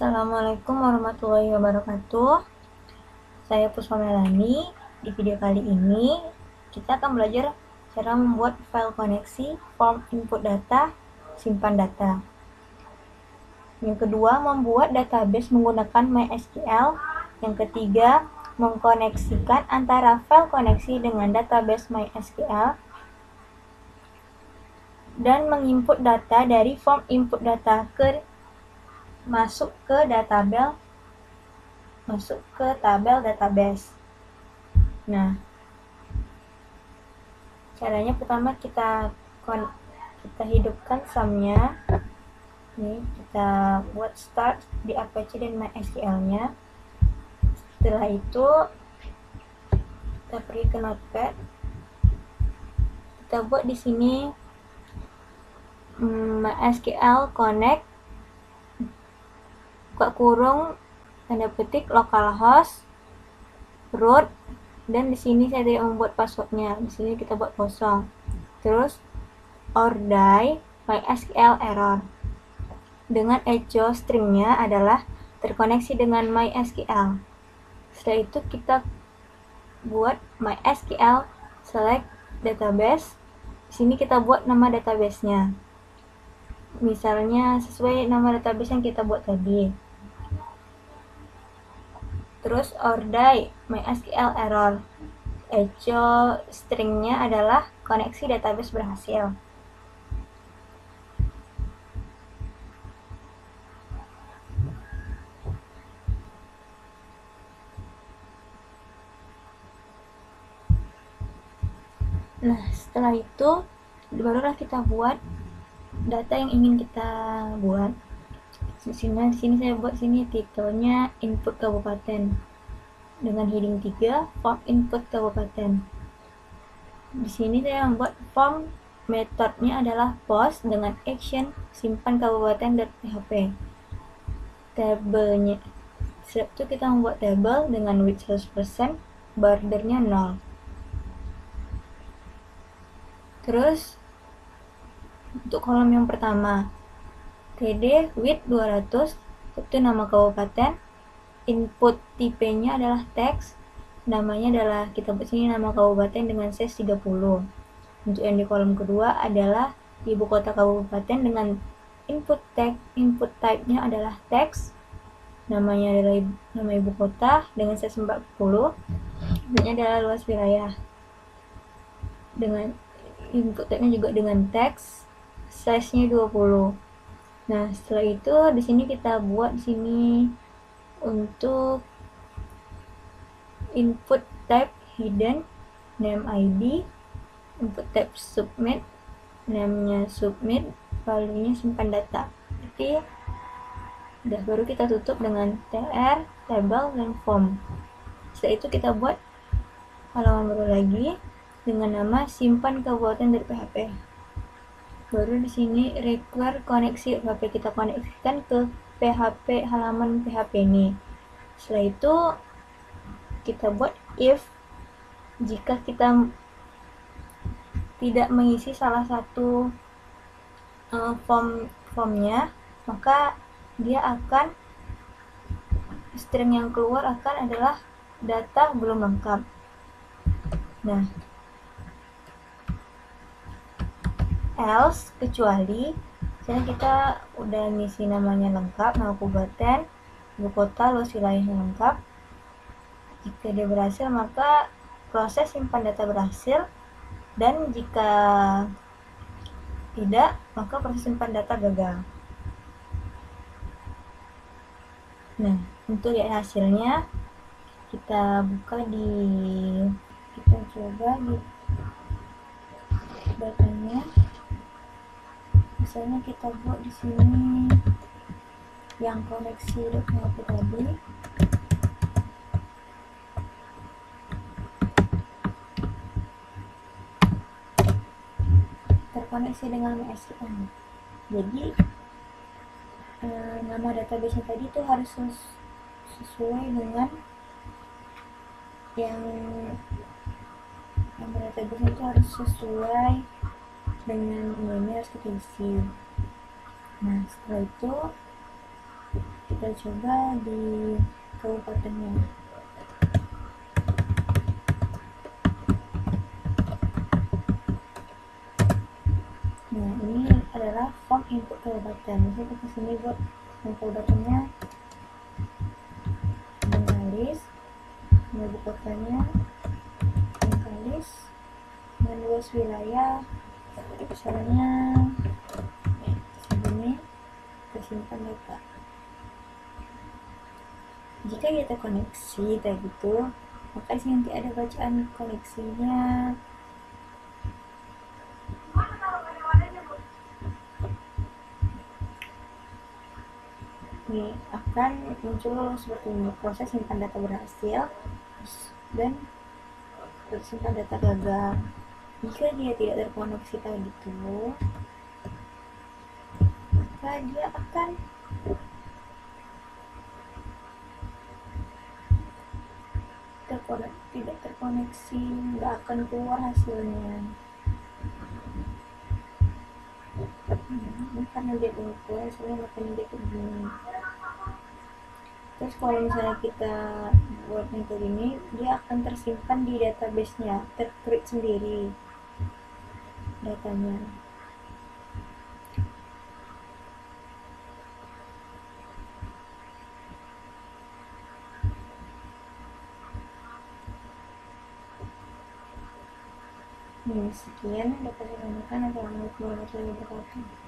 Assalamualaikum warahmatullahi wabarakatuh. Saya Puspa Melani. Di video kali ini kita akan belajar cara membuat file koneksi, form input data, simpan data. Yang kedua, membuat database menggunakan MySQL. Yang ketiga, mengkoneksikan antara file koneksi dengan database MySQL dan menginput data dari form input data masuk ke tabel database. Nah, caranya pertama kita hidupkan sumnya. Ini kita buat start di Apache dan MySQL-nya. Setelah itu kita pergi ke Notepad. Kita buat di sini MySQL connect buka kurung tanda petik localhost root, dan di sini saya tidak membuat passwordnya. Di sini kita buat kosong. Terus or die MySQL error dengan echo stringnya adalah terkoneksi dengan MySQL. Setelah itu kita buat MySQL select database. Di sini kita buat nama databasenya. Misalnya sesuai nama database yang kita buat tadi. Terus or die MySQL error. Echo stringnya adalah koneksi database berhasil. Nah, setelah itu barulah kita buat data yang ingin kita buat. Di sini saya buat sini titelnya input kabupaten dengan heading 3 form input kabupaten. Di sini saya membuat form, metodenya adalah post dengan action simpan kabupaten.php. Tabelnya setelah itu kita membuat tabel dengan width 100%, bordernya 0. Terus untuk kolom yang pertama, TD width 200, itu nama kabupaten, input tipenya adalah teks, namanya adalah kita buat sini nama kabupaten dengan size 30. Untuk yang di kolom kedua adalah ibu kota kabupaten dengan input type-nya adalah teks, namanya adalah nama ibu kota dengan size 40, inputnya adalah luas wilayah, dengan input type-nya juga dengan teks, size-nya 20. Nah, setelah itu di sini kita buat di sini untuk input type hidden, name ID, input type submit, namanya submit, value-nya simpan data. Oke. Udah, baru kita tutup dengan tr, table, dan form. Setelah itu kita buat halaman baru lagi dengan nama simpan kabupaten dari PHP. Baru di sini require koneksi PHP, kita koneksikan ke PHP halaman PHP ini. Setelah itu kita buat if jika kita tidak mengisi salah satu formnya, maka dia akan string yang keluar akan adalah data belum lengkap. Nah, else kecuali misalnya kita udah ngisi namanya lengkap, nama kabupaten, ibu kota, luas wilayahnya lengkap. Jika dia berhasil, maka proses simpan data berhasil, dan jika tidak, maka proses simpan data gagal. Nah, untuk lihat hasilnya kita buka kita coba di datanya. Misalnya kita buat di sini yang koneksi PHP tadi. Terkoneksi dengan MySQL. Jadi nama database tadi itu harus sesuai dengan yang database itu harus sesuai dengan ini harus kita isi. Nah, setelah itu Kita coba di kabupatennya. Nah, ini adalah form input kabupaten. Jadi kita sini buat kabupatennya, Bengkalis, ibu kotanya Bengkalis, dan luas wilayah misalnya segini. Kita simpan data. Jika kita koneksi kayak gitu, maka sini nanti ada bacaan koneksinya. Ini akan muncul seperti ini, proses simpan data berhasil dan simpan data gagal. Jika dia tidak terkoneksi tadi gitu, maka dia akan tidak terkoneksi, nggak akan keluar hasilnya. Ini karena dia keluar hasilnya, makanya dia begini. Terus kalau misalnya kita buat metode ini, dia akan tersimpan di database-nya, ter-create sendiri datanya. Sekian dapat saya sampaikan. Assalamualaikum warahmatullahi wabarakatuh.